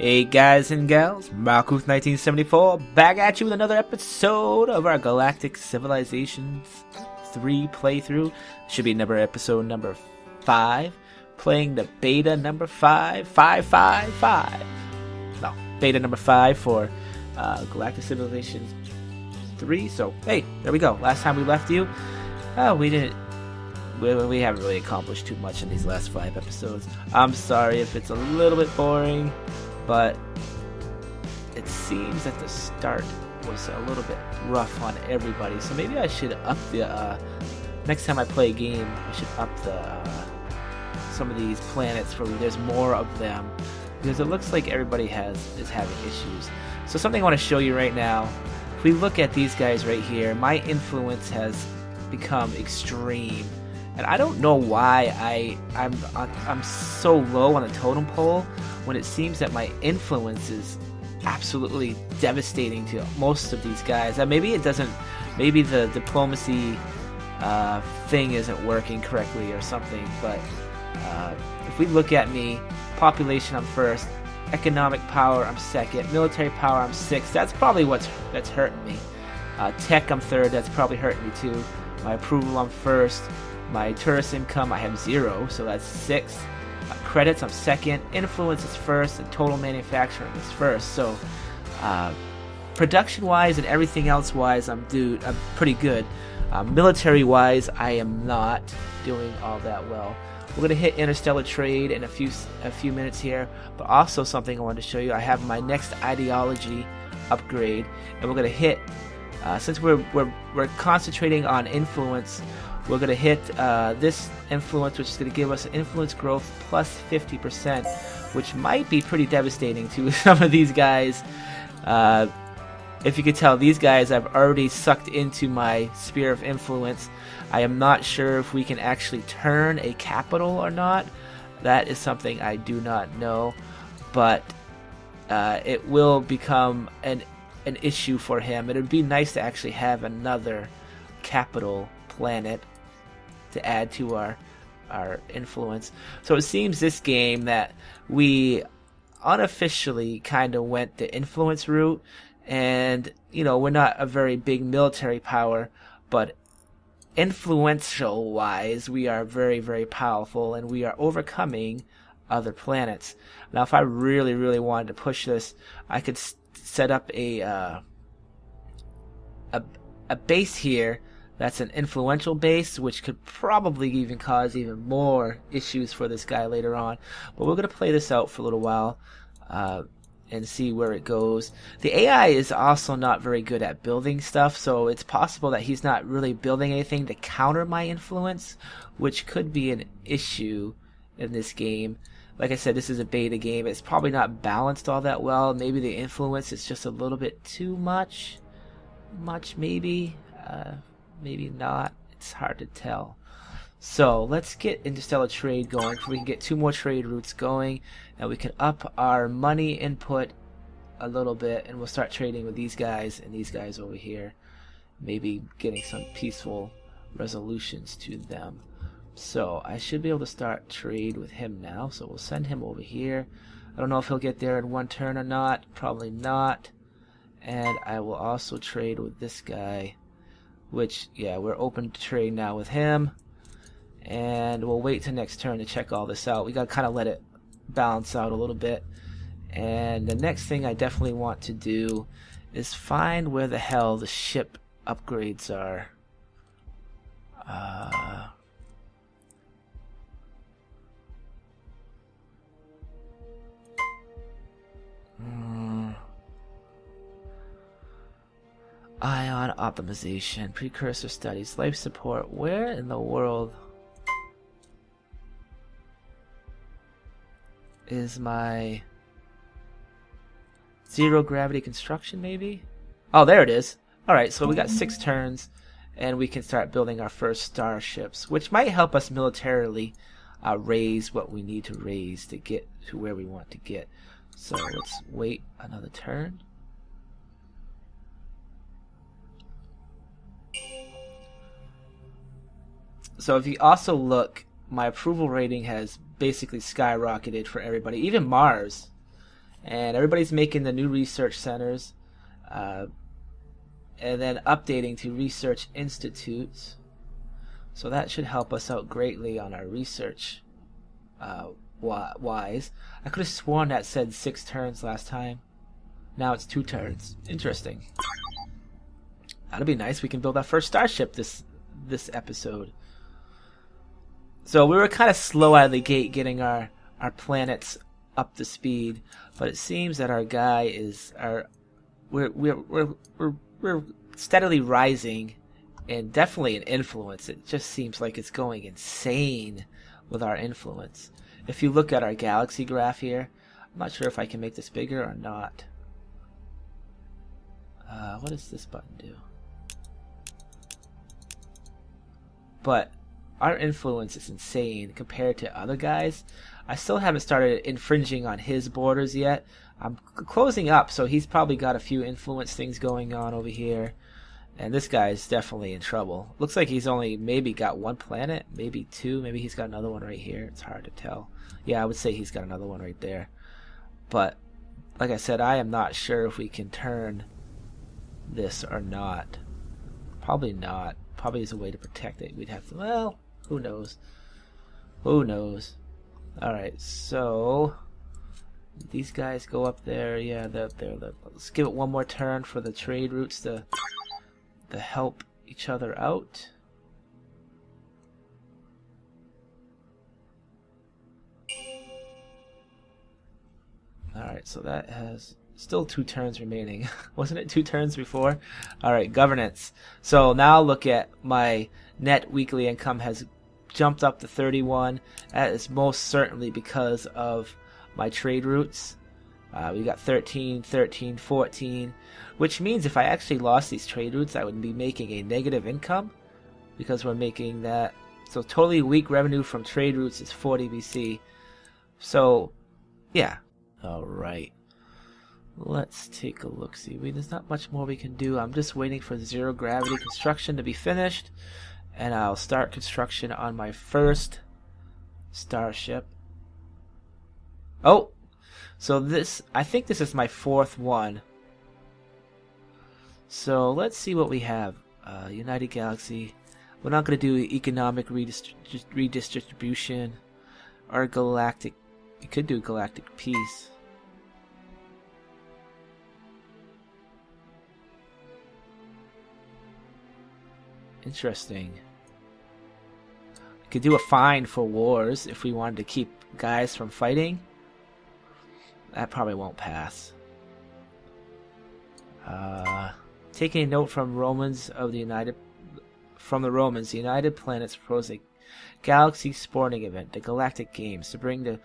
Hey guys and gals, Malkuth1974 back at you with another episode of our Galactic Civilizations 3 playthrough. Should be episode number 5, playing the beta number 5. No, beta number 5 for Galactic Civilizations 3. So, hey, there we go. Last time we left you, we haven't really accomplished too much in these last 5 episodes. I'm sorry if it's a little bit boring, but it seems that the start was a little bit rough on everybody. So maybe I should up the next time I play a game, I should up the some of these planets where there's more of them, because it looks like everybody is having issues. So something I want to show you right now. If we look at these guys right here, my influence has become extreme. And I don't know why I'm so low on the totem pole when it seems that my influence is absolutely devastating to most of these guys. Maybe it doesn't. Maybe the diplomacy thing isn't working correctly or something. But if we look at me, population I'm first, economic power I'm second, military power I'm sixth. That's probably that's hurting me. Tech I'm third. That's probably hurting me too. My approval I'm first. My tourist income, I have 0, so that's 6. Credits, I'm second. Influence is first, and total manufacturing is first. So, production-wise and everything else-wise, I'm pretty good. Military-wise, I am not doing all that well. We're gonna hit interstellar trade in a few minutes here, but also something I wanted to show you. I have my next ideology upgrade, and we're gonna hit. Since we're concentrating on influence. We're going to hit this influence, which is going to give us an influence growth plus 50%, which might be pretty devastating to some of these guys. If you could tell, these guys I've already sucked into my sphere of influence. I am not sure if we can actually turn a capital or not. That is something I do not know, but it will become an issue for him. It would be nice to actually have another capital planet to add to our influence. So it seems this game that we unofficially kind of went the influence route, and we're not a very big military power, but influential wise we are very, very powerful, and we are overcoming other planets. Now if I really wanted to push this, I could set up a base here. That's an influential base, which could probably even cause even more issues for this guy later on. But we're going to play this out for a little while and see where it goes. The AI is also not very good at building stuff, so it's possible that he's not really building anything to counter my influence, which could be an issue in this game. Like I said, this is a beta game. It's probably not balanced all that well. Maybe the influence is just a little bit too much. Maybe. Maybe not. It's hard to tell. So let's get interstellar trade going. We can get 2 more trade routes going, and we can up our money input a little bit, and we'll start trading with these guys and these guys over here. Maybe getting some peaceful resolutions to them. So I should be able to start trade with him now. So we'll send him over here. I don't know if he'll get there in 1 turn or not. Probably not. And I will also trade with this guy. Which, yeah, we're open to trade now with him. And we'll wait till next turn to check all this out. We got to kind of let it balance out a little bit. And the next thing I definitely want to do is find where the hell the ship upgrades are. Ion optimization, precursor studies, life support. Where in the world is my zero gravity construction, maybe? Oh, there it is. Alright, so we got 6 turns, and we can start building our first starships, which might help us militarily raise what we need to raise to get to where we want to get. So let's wait another turn. So if you also look, my approval rating has basically skyrocketed for everybody. Even Mars And everybody's making the new research centers. And then updating to research institutes. So that should help us out greatly on our research wise. I could have sworn that said 6 turns last time. Now it's 2 turns. Interesting. That'll be nice. We can build our first starship this episode. So we were kind of slow out of the gate getting our planets up to speed, but it seems that our guy is we're steadily rising, and definitely an influence. It just seems like it's going insane with our influence. If you look at our galaxy graph here, I'm not sure if I can make this bigger or not. What does this button do? But our influence is insane compared to other guys. I still haven't started infringing on his borders yet. I'm closing up, so he's probably got a few influence things going on over here. And this guy is definitely in trouble. Looks like he's only maybe got 1 planet, maybe 2. Maybe he's got another one right here. It's hard to tell. Yeah, I would say he's got another one right there. But, like I said, I am not sure if we can turn this or not. Probably not. Probably is a way to protect it. We'd have to, well, who knows? Who knows? Alright, so these guys go up there. Yeah, they're up there. Let's give it 1 more turn for the trade routes to help each other out. Alright, so that has still 2 turns remaining. Wasn't it 2 turns before? Alright, governance. So now look at my net weekly income has jumped up to 31. That is most certainly because of my trade routes. We got 13, 13, 14, which means if I actually lost these trade routes, I would be making a negative income because we're making that. So totally weak revenue from trade routes is 40 BC. So, yeah. All right. Let's take a look. See, there's not much more we can do. I'm just waiting for zero gravity construction to be finished, and I'll start construction on my first starship. Oh! So this, I think this is my 4th one. So let's see what we have. United Galaxy. We're not going to do economic redistribution or galactic. We could do galactic peace. Interesting. We could do a fine for wars if we wanted to keep guys from fighting. That probably won't pass. Taking a note from the United Planets proposed a galaxy sporting event, the Galactic Games, to bring the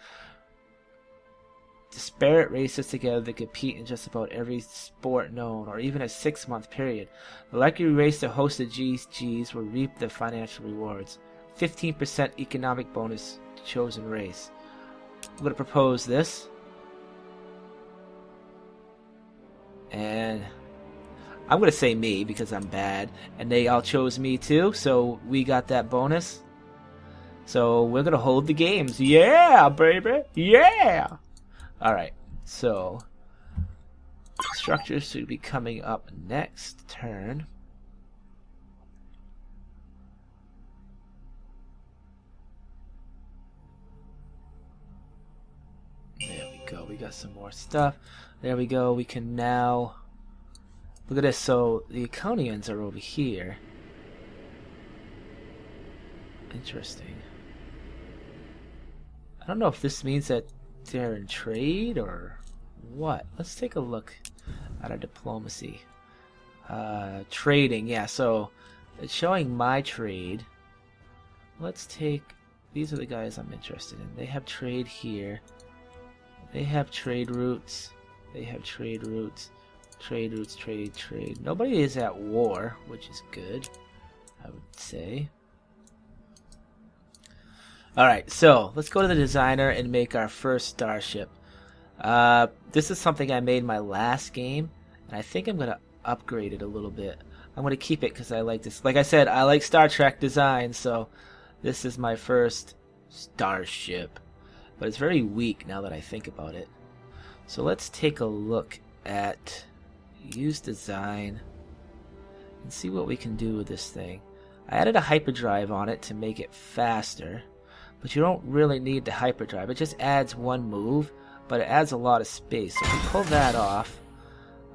disparate races together to compete in just about every sport known, or even a 6-month period. The likely race to host the GGs will reap the financial rewards. 15% economic bonus to chosen race. I'm going to propose this. And I'm going to say me because I'm bad. And they all chose me too, so we got that bonus. So we're going to hold the games. Yeah, baby. Yeah. Alright, so structures should be coming up next turn. There we go. We got some more stuff. There we go. We can now look at this. So the Iconians are over here. Interesting. I don't know if this means that they're in trade or what. Let's take a look at our diplomacy. Trading, yeah, so it's showing my trade. Let's take, these are the guys I'm interested in. They have trade here. They have trade routes. They have trade routes. Trade routes, trade. Nobody is at war, which is good, I would say. Alright, so let's go to the designer and make our first starship. This is something I made my last game, and I think I'm going to upgrade it a little bit. I'm going to keep it because I like this. Like I said, I like Star Trek design, so this is my first starship. But it's very weak now that I think about it. So let's take a look at use design and see what we can do with this thing. I added a hyperdrive on it to make it faster, but you don't really need the hyperdrive. It just adds one move, but it adds a lot of space. So if we pull that off,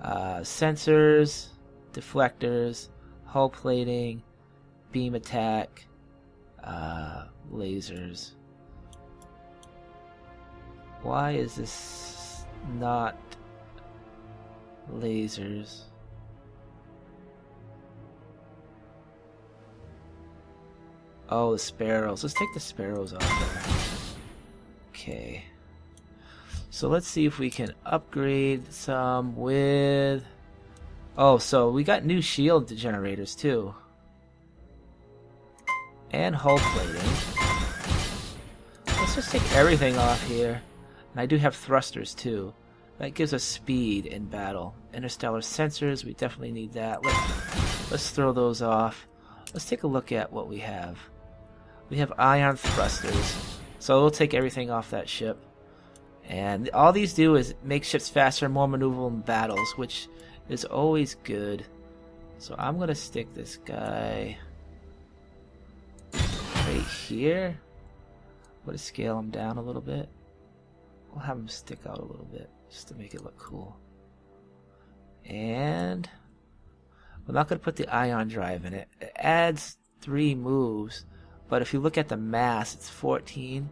sensors, deflectors, hull plating, beam attack, lasers. Why is this not lasers? Oh, the sparrows. Let's take the sparrows off there. Okay. So let's see if we can upgrade some with... Oh, so we got new shield generators too. And hull plating. Let's just take everything off here. And I do have thrusters too. That gives us speed in battle. Interstellar sensors, we definitely need that. Let's throw those off. Let's take a look at what we have. We have ion thrusters. So we'll take everything off that ship. And all these do is make ships faster and more maneuverable in battles, which is always good. So I'm going to stick this guy right here. I'm going to scale him down a little bit. We'll have him stick out a little bit just to make it look cool. And we're not going to put the ion drive in it. It adds 3 moves, but if you look at the mass, it's 14.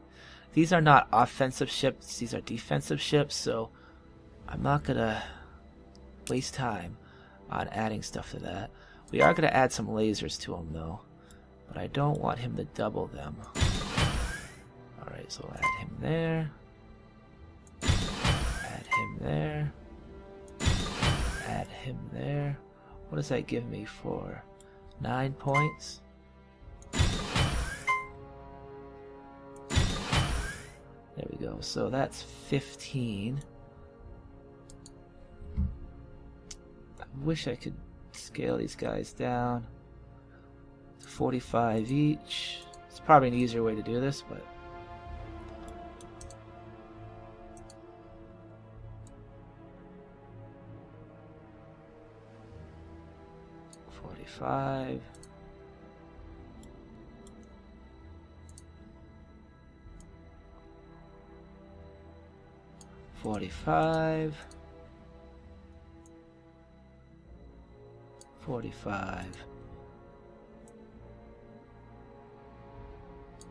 These are not offensive ships, these are defensive ships, so I'm not going to waste time on adding stuff to that. We are going to add some lasers to him though, but I don't want him to double them. Alright, so we'll add him there. Add him there. Add him there. What does that give me for 9 points? There we go. So that's 15. I wish I could scale these guys down to 45 each. It's probably an easier way to do this, but $45. 45, 45,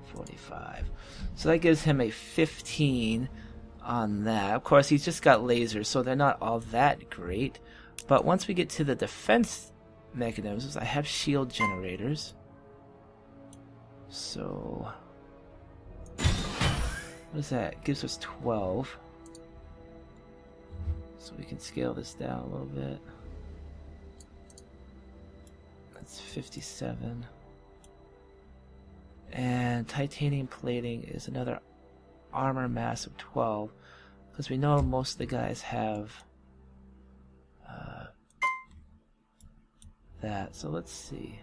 45. So that gives him a 15 on that. Of course, he's just got lasers, so they're not all that great. But once we get to the defense mechanisms, I have shield generators. So what is that? It gives us 12. So we can scale this down a little bit. That's 57. And titanium plating is another armor mass of 12. Because we know most of the guys have that. So let's see.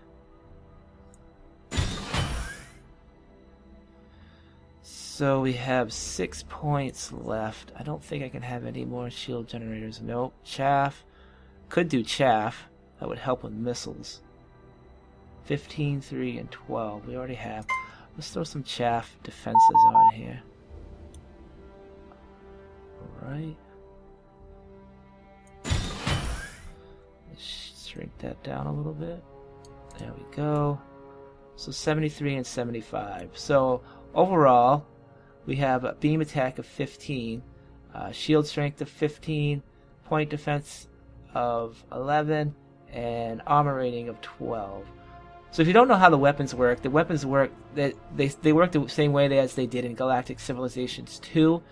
So we have 6 points left. I don't think I can have any more shield generators. Nope. Chaff. Could do chaff. That would help with missiles. 15, 3, and 12. We already have. Let's throw some chaff defenses on here. Alright. Let's shrink that down a little bit. There we go. So 73 and 75. So overall, we have a beam attack of 15, shield strength of 15, point defense of 11, and armor rating of 12. So if you don't know how the weapons work they work the same way as they did in Galactic Civilizations 2,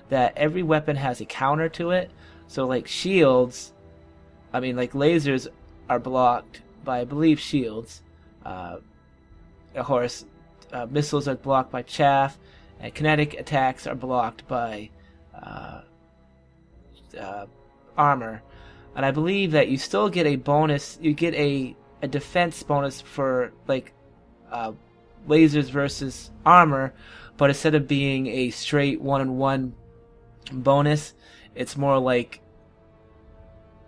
that every weapon has a counter to it. So like shields, like lasers are blocked by, I believe, shields. Missiles are blocked by chaff, and kinetic attacks are blocked by armor. And I believe that you still get a bonus. You get a defense bonus for lasers versus armor, but instead of being a straight 1-on-1 bonus, it's more like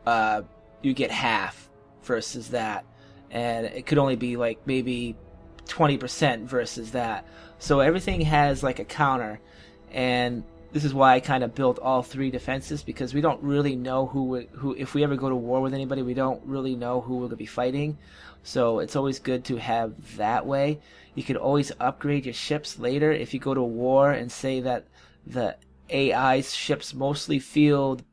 you get half versus that, and it could only be like maybe 20% versus that. So everything has like a counter, and this is why I kind of built all 3 defenses, because we don't really know who if we ever go to war with anybody, we don't really know who we're going to be fighting. So it's always good to have that way. You can always upgrade your ships later if you go to war and say that the AI's ships mostly field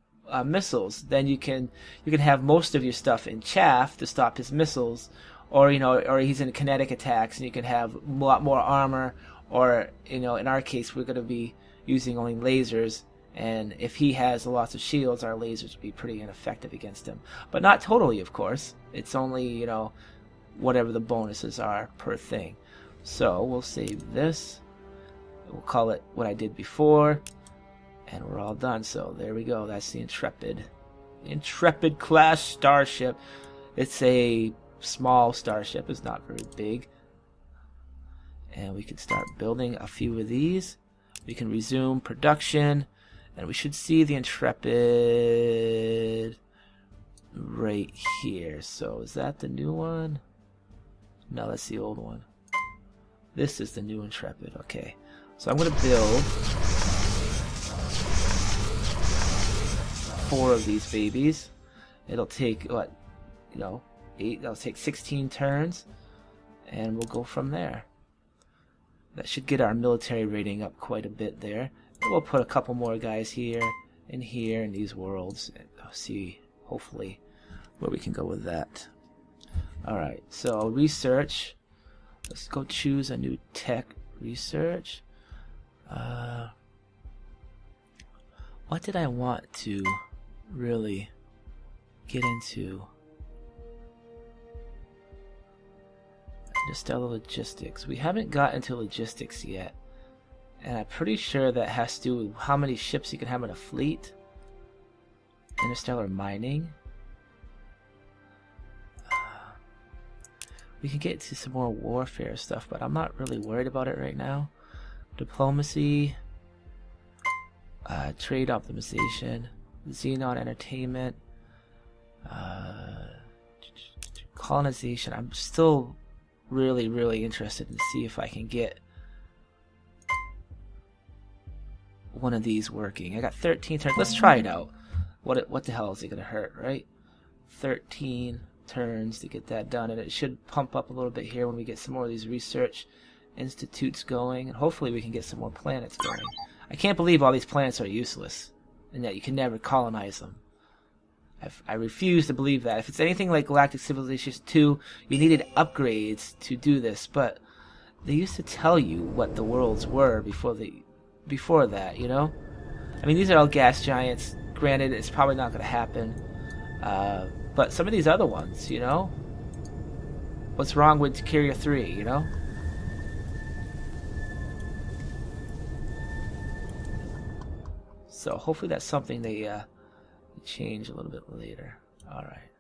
missiles. Then you can have most of your stuff in chaff to stop his missiles, or or he's in kinetic attacks, and you can have a lot more armor. Or in our case, we're going to be using only lasers, and if he has lots of shields, our lasers would be pretty ineffective against him. But not totally, of course. It's only, whatever the bonuses are per thing. So we'll save this. We'll call it what I did before, and we're all done. So there we go. That's the Intrepid. Intrepid class starship. It's a small starship. It's not very big. And we can start building a few of these. We can resume production, and we should see the Intrepid right here. So is that the new one? No, that's the old one. This is the new Intrepid. Okay, so I'm going to build 4 of these babies. It'll take what, 8. That'll take 16 turns, and we'll go from there. That should get our military rating up quite a bit there. And we'll put a couple more guys here in these worlds, and see hopefully where we can go with that. Alright, so research. Let's go choose a new tech. Research. What did I want to really get into? Interstellar logistics. We haven't got into logistics yet, and I'm pretty sure that has to do with how many ships you can have in a fleet. Interstellar mining. We can get to some more warfare stuff, but I'm not really worried about it right now. Diplomacy, trade optimization, Xenon entertainment, colonization. I'm still really interested to see if I can get one of these working. I got 13 turns. Let's try it out. What the hell is it gonna hurt, right? 13 turns to get that done, and it should pump up a little bit here when we get some more of these research institutes going, and hopefully we can get some more planets going. I can't believe all these planets are useless and that you can never colonize them. I refuse to believe that. If it's anything like Galactic Civilizations 2, you needed upgrades to do this, but they used to tell you what the worlds were before that, I mean, these are all gas giants. Granted, it's probably not going to happen, but some of these other ones, what's wrong with Carrier 3, So hopefully that's something they change a little bit later. Alright.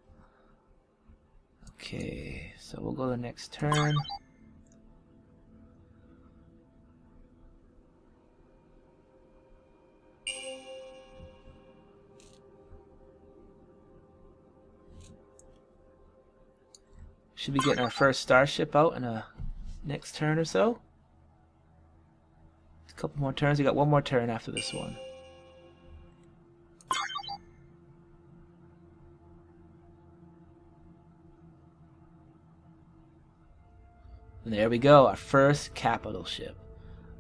Okay, so we'll go to the next turn. Should be getting our first starship out in a next turn or so. A couple more turns. We got one more turn after this one. And there we go, our first capital ship.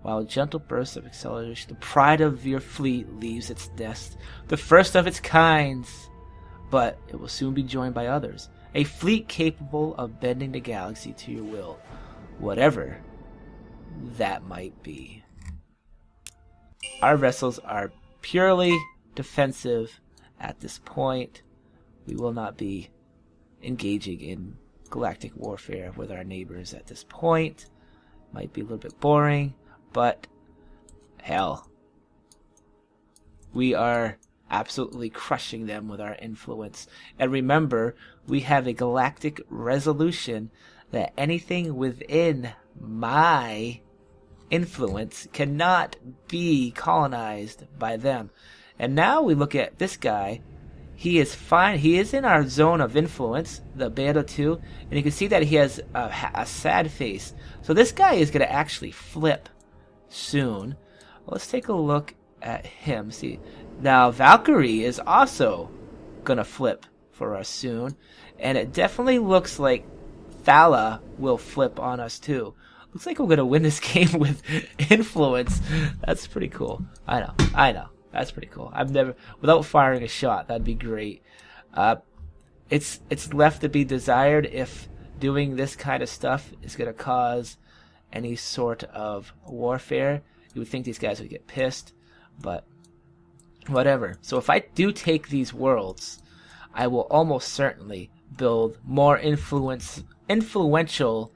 While a gentle burst of acceleration, the pride of your fleet leaves its nest, the first of its kinds, but it will soon be joined by others. A fleet capable of bending the galaxy to your will, whatever that might be. Our vessels are purely defensive at this point. We will not be engaging in galactic warfare with our neighbors at this point. Might be a little bit boring, but hell, we are absolutely crushing them with our influence. And remember, we have a galactic resolution that anything within my influence cannot be colonized by them. And now we look at this guy. He is fine. He is in our zone of influence, the Beta 2, and you can see that he has a sad face. So this guy is going to actually flip soon. Well, let's take a look at him. See, now Valkyrie is also going to flip for us soon, and it definitely looks like Thala will flip on us too. Looks like we're going to win this game with influence. That's pretty cool. I know. That's pretty cool. I've never, without firing a shot, that'd be great. It's left to be desired if doing this kind of stuff is going to cause any sort of warfare. You would think these guys would get pissed, but whatever. So if I do take these worlds, I will almost certainly build more influential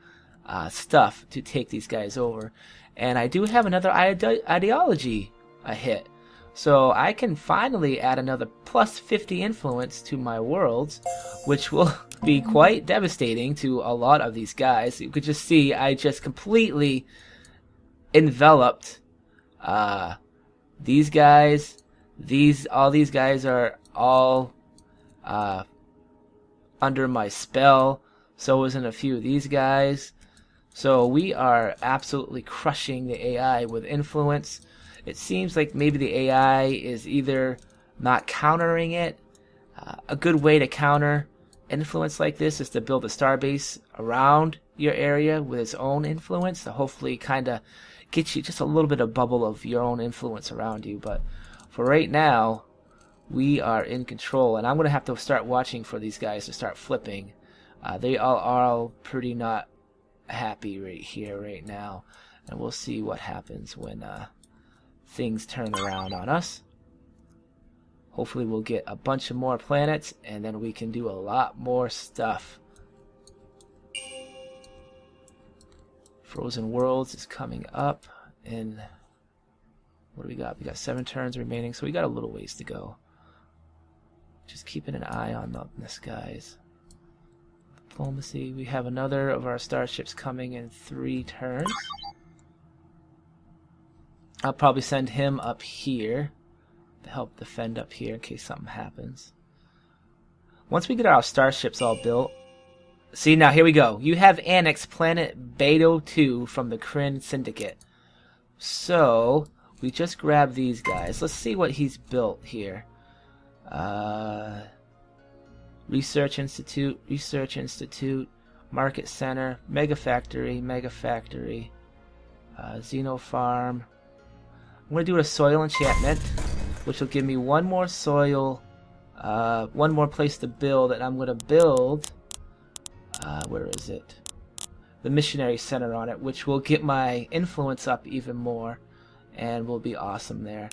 stuff to take these guys over. And I do have another ideology hit. So I can finally add another plus 50 influence to my worlds, which will be quite devastating to a lot of these guys. You could just see I just completely enveloped these guys. All these guys are all under my spell. So isn't a few of these guys. So we are absolutely crushing the AI with influence. It seems like maybe the AI is either not countering it. A good way to counter influence like this is to build a starbase around your area with its own influence to hopefully kind of get you just a little bit of bubble of your own influence around you. But for right now, we are in control, and I'm going to have to start watching for these guys to start flipping. They all are pretty not happy right here, right now, and we'll see what happens when things turn around on us. Hopefully we'll get a bunch of more planets, and then we can do a lot more stuff. Frozen Worlds is coming up, and what do we got? We got 7 turns remaining, so we got a little ways to go. Just keeping an eye on this, guys. Diplomacy. We have another of our starships coming in 3 turns. I'll probably send him up here to help defend up here in case something happens. Once we get our starships all built, see, now here we go. You have annexed planet Beta 2 from the Kryn Syndicate. So we just grab these guys. Let's see what he's built here. Research Institute, Market Center, Mega Factory, Xeno Farm. I'm going to do a soil enchantment, which will give me one more soil, one more place to build, and I'm going to build, where is it? The Missionary Center on it, which will get my influence up even more, and will be awesome there.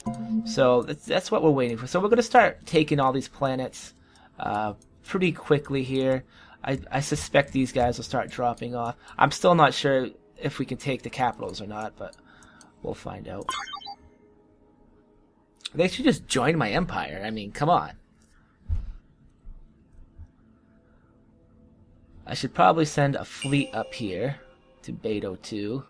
So that's what we're waiting for. So we're going to start taking all these planets pretty quickly here. I suspect these guys will start dropping off. I'm still not sure if we can take the capitals or not, but we'll find out. They should just join my empire. I mean, come on. I should probably send a fleet up here to Beta 2.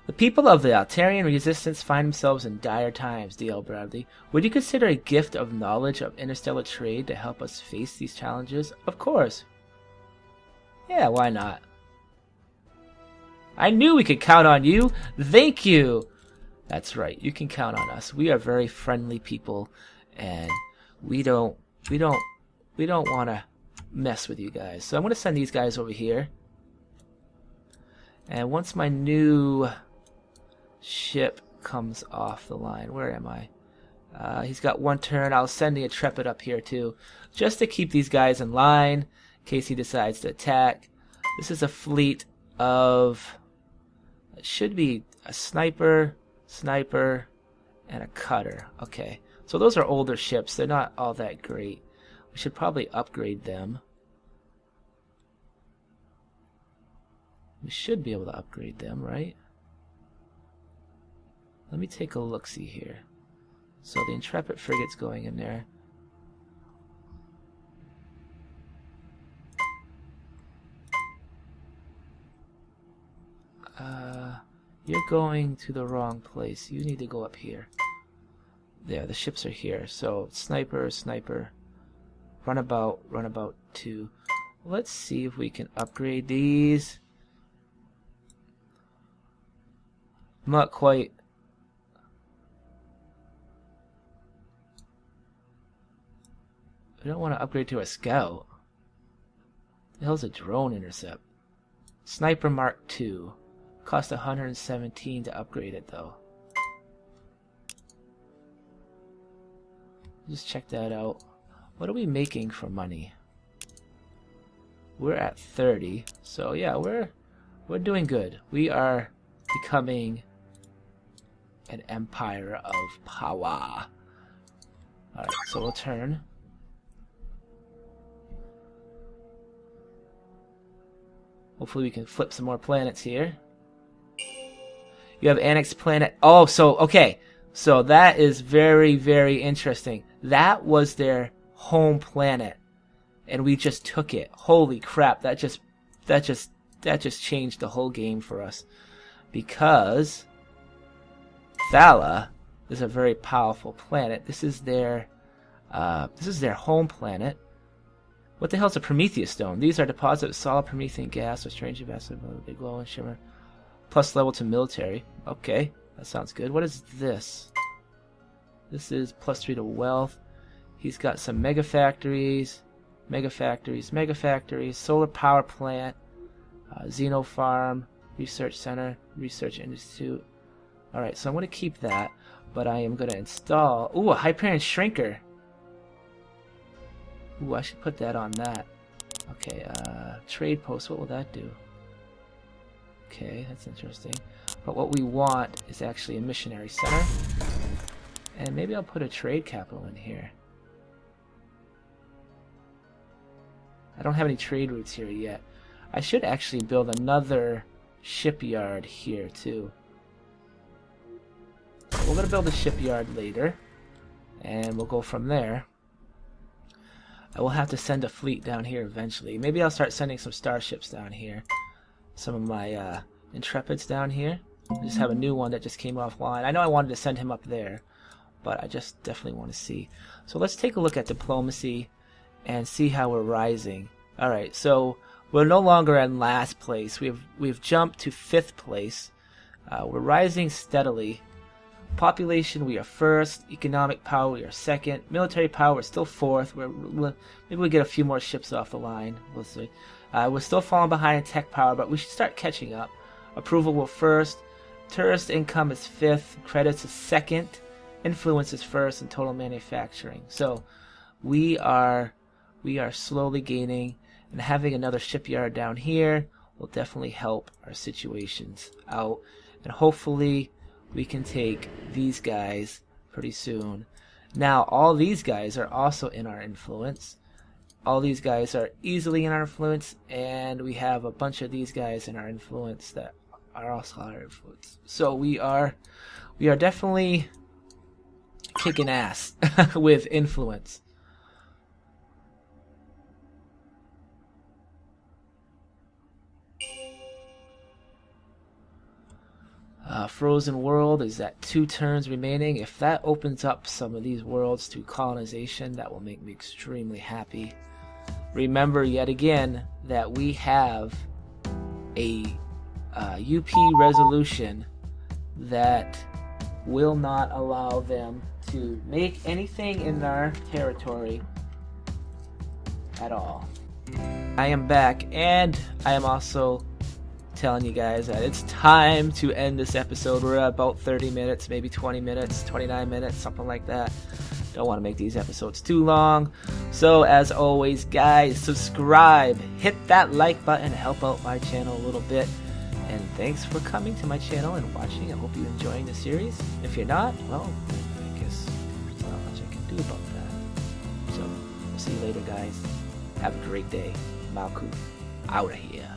The people of the Altarian resistance find themselves in dire times, D.L. Bradley. Would you consider a gift of knowledge of interstellar trade to help us face these challenges? Of course. Yeah, why not? I knew we could count on you. Thank you. That's right. You can count on us. We are very friendly people, and we don't want to mess with you guys. So I'm going to send these guys over here. And once my new ship comes off the line, where am I? He's got 1 turn. I'll send the Intrepid up here too, just to keep these guys in line in case he decides to attack. This is a fleet of, it should be a sniper, and a cutter. Okay, so those are older ships. They're not all that great. We should probably upgrade them. We should be able to upgrade them, right? Let me take a look-see here. So the Intrepid frigate's going in there. You're going to the wrong place. You need to go up here. There, the ships are here. So sniper, sniper, runabout, runabout 2. Let's see if we can upgrade these. Not quite. We don't want to upgrade to a scout. The hell's a drone intercept? Sniper Mark II. Cost 117 to upgrade it though. Just check that out. What are we making for money? We're at 30. So yeah, we're doing good. We are becoming an empire of power. Alright, so we'll turn. Hopefully we can flip some more planets here. You have annexed planet. Oh, so okay. So that is very, very interesting. That was their home planet, and we just took it. Holy crap! That just changed the whole game for us, because Thala is a very powerful planet. This is their home planet. What the hell is a Prometheus stone? These are deposits of solid Promethean gas or strange vessel. They glow and shimmer. Plus level to military. Okay, that sounds good. What is this? This is plus 3 to wealth. He's got some mega factories, solar power plant, Xeno farm, research center, research institute. Alright, so I'm going to keep that, but I am going to install... Ooh, a Hyperion shrinker. Ooh, I should put that on that. Okay, trade post, what will that do? Okay, that's interesting. But what we want is actually a missionary center. And maybe I'll put a trade capital in here. I don't have any trade routes here yet. I should actually build another shipyard here too. We're going to build a shipyard later, and we'll go from there. I will have to send a fleet down here eventually. Maybe I'll start sending some starships down here. Some of my Intrepids down here. I just have a new one that just came offline. I know I wanted to send him up there, but I just definitely want to see. So let's take a look at diplomacy and see how we're rising. Alright, so we're no longer in last place. We've jumped to 5th place. We're rising steadily. Population, we are 1st. Economic power, we are 2nd. Military power, we're still 4th. Maybe we'll get a few more ships off the line. We'll see. We're still falling behind in tech power, but we should start catching up. Approval, we're 1st. Tourist income is 5th. Credits is 2nd. Influence is 1st, and total manufacturing. So we are slowly gaining, and having another shipyard down here will definitely help our situations out, and hopefully we can take these guys pretty soon. Now all these guys are also in our influence. All these guys are easily in our influence, and we have a bunch of these guys in our influence that are also our influence. So we are definitely kicking ass with influence. Frozen world is at 2 turns remaining. If that opens up some of these worlds to colonization, that will make me extremely happy. Remember yet again that we have a UP resolution that will not allow them to make anything in our territory at all. I am back, and I am also telling you guys that it's time to end this episode. We're at about 30 minutes, maybe 20 minutes, 29 minutes, something like that. Don't want to make these episodes too long. So as always, guys, subscribe, hit that like button to help out my channel a little bit. And thanks for coming to my channel and watching. I hope you're enjoying the series. If you're not, well, I guess there's not much I can do about that. So, we'll see you later, guys. Have a great day. Malkuth, out of here.